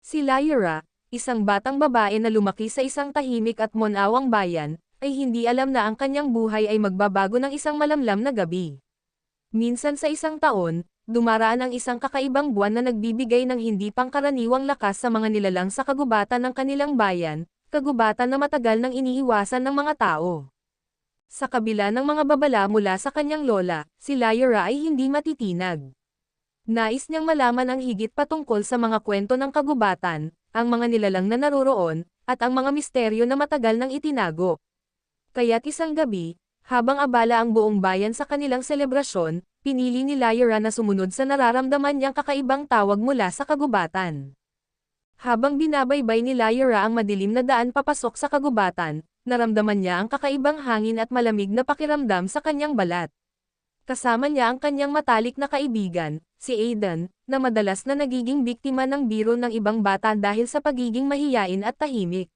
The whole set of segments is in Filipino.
Si Lyra, isang batang babae na lumaki sa isang tahimik at monawang bayan, ay hindi alam na ang kanyang buhay ay magbabago ng isang malamlam na gabi. Minsan sa isang taon, dumaraan ang isang kakaibang buwan na nagbibigay ng hindi pangkaraniwang lakas sa mga nilalang sa kagubatan ng kanilang bayan, kagubatan na matagal nang iniiwasan ng mga tao. Sa kabila ng mga babala mula sa kanyang lola, si Lyra ay hindi matitinag. Nais niyang malaman ang higit patungkol sa mga kwento ng kagubatan, ang mga nilalang na naroroon, at ang mga misteryo na matagal nang itinago. Kaya't isang gabi, habang abala ang buong bayan sa kanilang selebrasyon, pinili ni Lyra na sumunod sa nararamdaman niyang kakaibang tawag mula sa kagubatan. Habang binabaybay ni Lyra ang madilim na daan papasok sa kagubatan, naramdaman niya ang kakaibang hangin at malamig na pakiramdam sa kanyang balat. Kasama niya ang kanyang matalik na kaibigan, si Aiden, na madalas na nagiging biktima ng biro ng ibang bata dahil sa pagiging mahiyain at tahimik.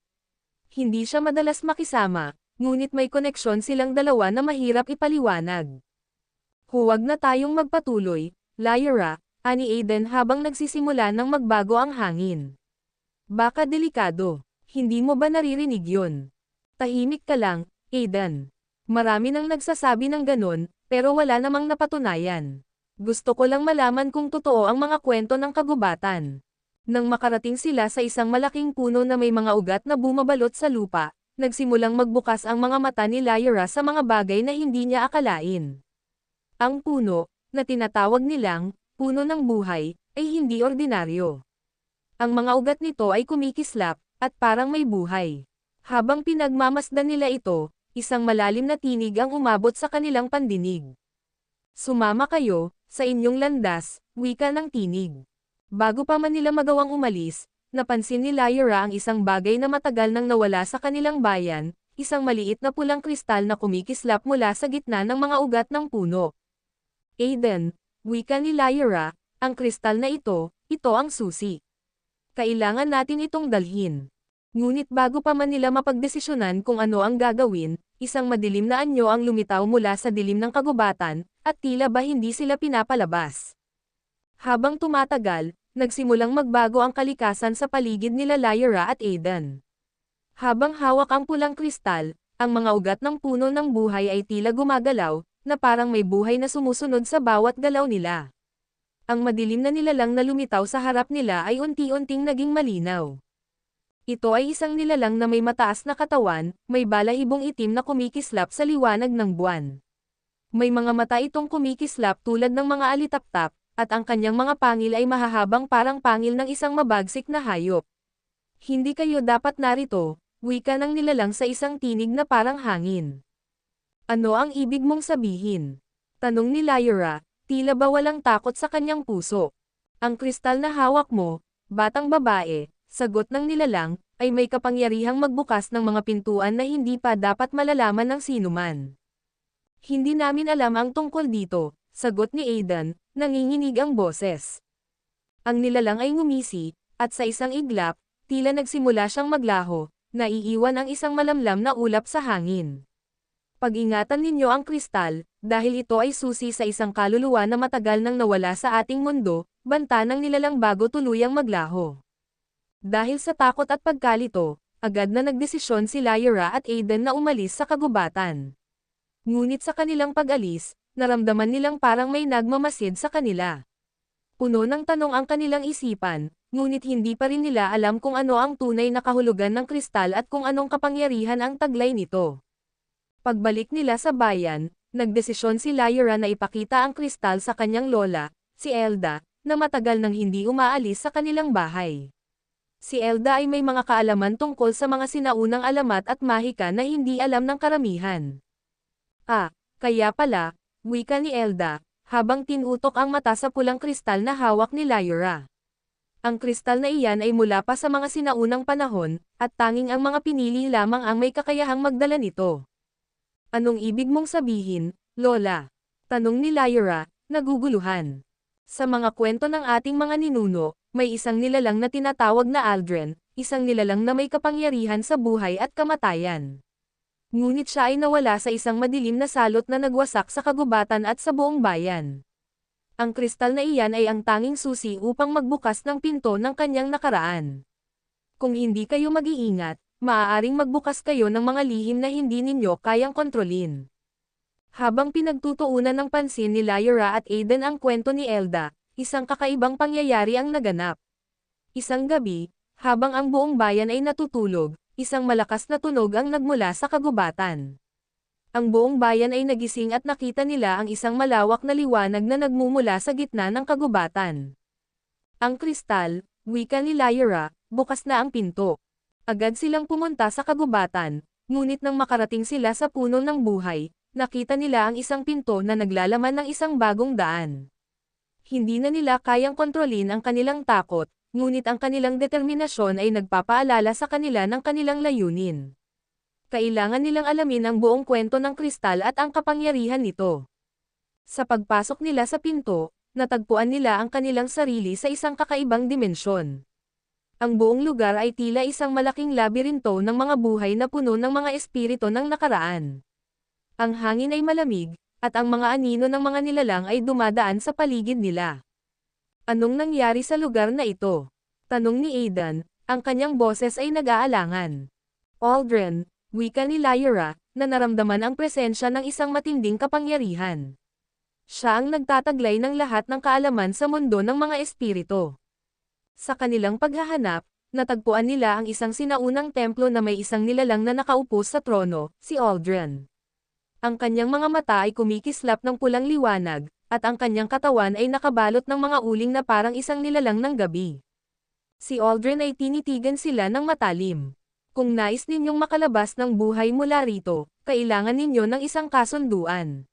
Hindi siya madalas makisama, ngunit may koneksyon silang dalawa na mahirap ipaliwanag. Huwag na tayong magpatuloy, Lyra, ani Aiden habang nagsisimula ng magbago ang hangin. Baka delikado, hindi mo ba naririnig yun? Tahimik ka lang, Aiden. Marami nang nagsasabi ng ganon, pero wala namang napatunayan. Gusto ko lang malaman kung totoo ang mga kwento ng kagubatan. Nang makarating sila sa isang malaking puno na may mga ugat na bumabalot sa lupa, nagsimulang magbukas ang mga mata ni Lyra sa mga bagay na hindi niya akalain. Ang puno, na tinatawag nilang puno ng buhay, ay hindi ordinaryo. Ang mga ugat nito ay kumikislap, at parang may buhay. Habang pinagmamasdan nila ito, isang malalim na tinig ang umabot sa kanilang pandinig. Sumama kayo, sa inyong landas, wika ng tinig. Bago pa man nila magawang umalis, napansin ni Lyra ang isang bagay na matagal nang nawala sa kanilang bayan, isang maliit na pulang kristal na kumikislap mula sa gitna ng mga ugat ng puno. Aiden, wika ni Lyra, ang kristal na ito ang susi. Kailangan natin itong dalhin. Ngunit bago pa man nila mapagdesisyonan kung ano ang gagawin, isang madilim na anyo ang lumitaw mula sa dilim ng kagubatan, at tila ba hindi sila pinapalabas. Habang tumatagal, nagsimulang magbago ang kalikasan sa paligid nila Lyra at Aiden. Habang hawak ang pulang kristal, ang mga ugat ng puno ng buhay ay tila gumagalaw, na parang may buhay na sumusunod sa bawat galaw nila. Ang madilim na nilalang na lumitaw sa harap nila ay unti-unting naging malinaw. Ito ay isang nilalang na may mataas na katawan, may balahibong itim na kumikislap sa liwanag ng buwan. May mga mata itong kumikislap tulad ng mga alitaptap, at ang kanyang mga pangil ay mahahabang parang pangil ng isang mabagsik na hayop. Hindi kayo dapat narito, wika ng nilalang sa isang tinig na parang hangin. Ano ang ibig mong sabihin? Tanong ni Lyra, tila ba walang takot sa kanyang puso. Ang kristal na hawak mo, batang babae, sagot ng nilalang, ay may kapangyarihang magbukas ng mga pintuan na hindi pa dapat malalaman ng sinuman. Hindi namin alam ang tungkol dito, sagot ni Aiden, nanginginig ang boses. Ang nilalang ay ngumisi, at sa isang iglap, tila nagsimula siyang maglaho, naiiwan ang isang malamlam na ulap sa hangin. Pag-ingatan ninyo ang kristal, dahil ito ay susi sa isang kaluluwa na matagal nang nawala sa ating mundo, banta ng nilalang bago tuluyang maglaho. Dahil sa takot at pagkalito, agad na nagdesisyon si Lyra at Aiden na umalis sa kagubatan. Ngunit sa kanilang pag-alis, naramdaman nilang parang may nagmamasid sa kanila. Puno ng tanong ang kanilang isipan, ngunit hindi pa rin nila alam kung ano ang tunay na kahulugan ng kristal at kung anong kapangyarihan ang taglay nito. Pagbalik nila sa bayan, nagdesisyon si Lyra na ipakita ang kristal sa kanyang lola, si Elda, na matagal nang hindi umaalis sa kanilang bahay. Si Elda ay may mga kaalaman tungkol sa mga sinaunang alamat at mahika na hindi alam ng karamihan. Kaya pala, wika ni Elda, habang tinutok ang mata sa pulang kristal na hawak ni Lyra. Ang kristal na iyan ay mula pa sa mga sinaunang panahon, at tanging ang mga pinili lamang ang may kakayahang magdala nito. Anong ibig mong sabihin, Lola? Tanong ni Lyra, naguguluhan. Sa mga kwento ng ating mga ninuno, may isang nilalang na tinatawag na Aldren, isang nilalang na may kapangyarihan sa buhay at kamatayan. Ngunit siya ay nawala sa isang madilim na salot na nagwasak sa kagubatan at sa buong bayan. Ang kristal na iyan ay ang tanging susi upang magbukas ng pinto ng kanyang nakaraan. Kung hindi kayo mag-iingat, maaaring magbukas kayo ng mga lihim na hindi ninyo kayang kontrolin. Habang pinagtutuunan ng pansin ni Lyra at Aiden ang kwento ni Elda, isang kakaibang pangyayari ang naganap. Isang gabi, habang ang buong bayan ay natutulog, isang malakas na tunog ang nagmula sa kagubatan. Ang buong bayan ay nagising at nakita nila ang isang malawak na liwanag na nagmumula sa gitna ng kagubatan. Ang kristal, wika ni Lyra, bukas na ang pinto. Agad silang pumunta sa kagubatan, ngunit nang makarating sila sa puno ng buhay, nakita nila ang isang pinto na naglalaman ng isang bagong daan. Hindi na nila kayang kontrolin ang kanilang takot, ngunit ang kanilang determinasyon ay nagpapaalala sa kanila ng kanilang layunin. Kailangan nilang alamin ang buong kwento ng kristal at ang kapangyarihan nito. Sa pagpasok nila sa pinto, natagpuan nila ang kanilang sarili sa isang kakaibang dimensyon. Ang buong lugar ay tila isang malaking labirinto ng mga buhay na puno ng mga espiritu ng nakaraan. Ang hangin ay malamig, at ang mga anino ng mga nilalang ay dumadaan sa paligid nila. Anong nangyari sa lugar na ito? Tanong ni Aiden, ang kanyang boses ay nag-aalangan. Aldrin, wika ni Lyra, na naramdaman ang presensya ng isang matinding kapangyarihan. Siya ang nagtataglay ng lahat ng kaalaman sa mundo ng mga espiritu. Sa kanilang paghahanap, natagpuan nila ang isang sinaunang templo na may isang nilalang na nakaupo sa trono, si Aldrin. Ang kanyang mga mata ay kumikislap ng pulang liwanag, at ang kanyang katawan ay nakabalot ng mga uling na parang isang nilalang ng gabi. Si Aldrin ay tinitigan sila ng matalim. Kung nais ninyong makalabas ng buhay mula rito, kailangan ninyo ng isang kasunduan.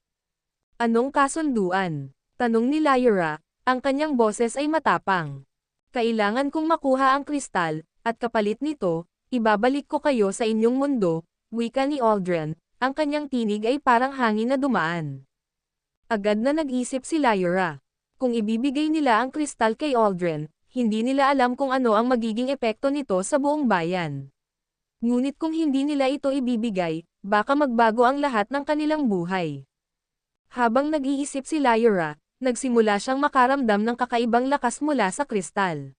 Anong kasunduan? Tanong ni Lyra, ang kanyang boses ay matapang. Kailangan kong makuha ang kristal, at kapalit nito, ibabalik ko kayo sa inyong mundo, wika ni Aldrin, ang kanyang tinig ay parang hangin na dumaan. Agad na nag-isip si Lyra. Kung ibibigay nila ang kristal kay Aldrin, hindi nila alam kung ano ang magiging epekto nito sa buong bayan. Ngunit kung hindi nila ito ibibigay, baka magbago ang lahat ng kanilang buhay. Habang nag-iisip si Lyra, nagsimula siyang makaramdam ng kakaibang lakas mula sa kristal.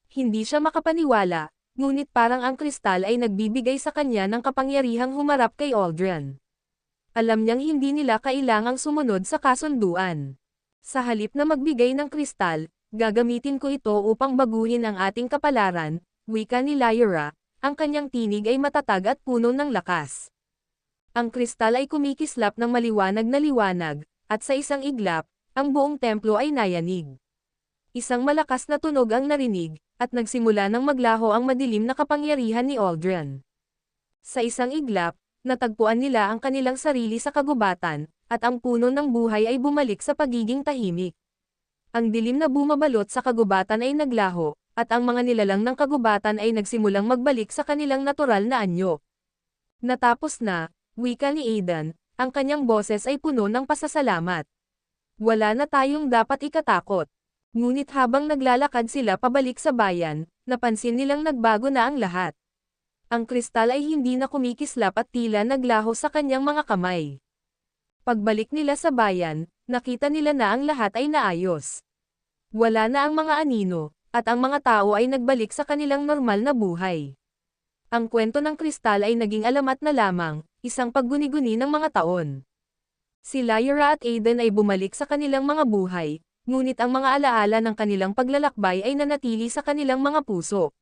Hindi siya makapaniwala, ngunit parang ang kristal ay nagbibigay sa kanya ng kapangyarihang humarap kay Aldrin. Alam niyang hindi nila kailangang sumunod sa kasunduan. Sa halip na magbigay ng kristal, gagamitin ko ito upang baguhin ang ating kapalaran, wika ni Lyra. Ang kanyang tinig ay matatag at puno ng lakas. Ang kristal ay kumikislap ng maliwanag na liwanag, at sa isang iglap, ang buong templo ay nayanig. Isang malakas na tunog ang narinig, at nagsimula ng maglaho ang madilim na kapangyarihan ni Aldrin. Sa isang iglap, natagpuan nila ang kanilang sarili sa kagubatan, at ang puno ng buhay ay bumalik sa pagiging tahimik. Ang dilim na bumabalot sa kagubatan ay naglaho, at ang mga nilalang ng kagubatan ay nagsimulang magbalik sa kanilang natural na anyo. Natapos na, wika ni Aiden, ang kanyang boses ay puno ng pasasalamat. Wala na tayong dapat ikatakot. Ngunit habang naglalakad sila pabalik sa bayan, napansin nilang nagbago na ang lahat. Ang kristal ay hindi na kumikislap at tila naglaho sa kanyang mga kamay. Pagbalik nila sa bayan, nakita nila na ang lahat ay naayos. Wala na ang mga anino, at ang mga tao ay nagbalik sa kanilang normal na buhay. Ang kwento ng kristal ay naging alamat na lamang, isang pagguni-guni ng mga taon. Si Lyra at Aiden ay bumalik sa kanilang mga buhay, ngunit ang mga alaala ng kanilang paglalakbay ay nanatili sa kanilang mga puso.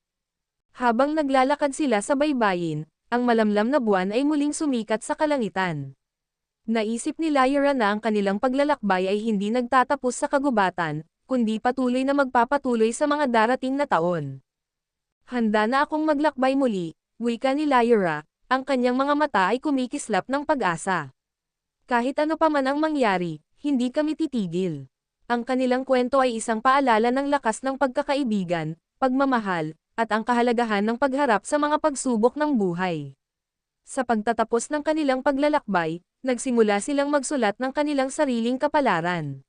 Habang naglalakad sila sa baybayin, ang malamlam na buwan ay muling sumikat sa kalangitan. Naisip ni Lyra na ang kanilang paglalakbay ay hindi nagtatapos sa kagubatan, kundi patuloy na magpapatuloy sa mga darating na taon. Handa na akong maglakbay muli, wika ni Lyra, ang kanyang mga mata ay kumikislap ng pag-asa. Kahit ano pa man ang mangyari, hindi kami titigil. Ang kanilang kwento ay isang paalala ng lakas ng pagkakaibigan, pagmamahal, at ang kahalagahan ng pagharap sa mga pagsubok ng buhay. Sa pagtatapos ng kanilang paglalakbay, nagsimula silang magsulat ng kanilang sariling kapalaran.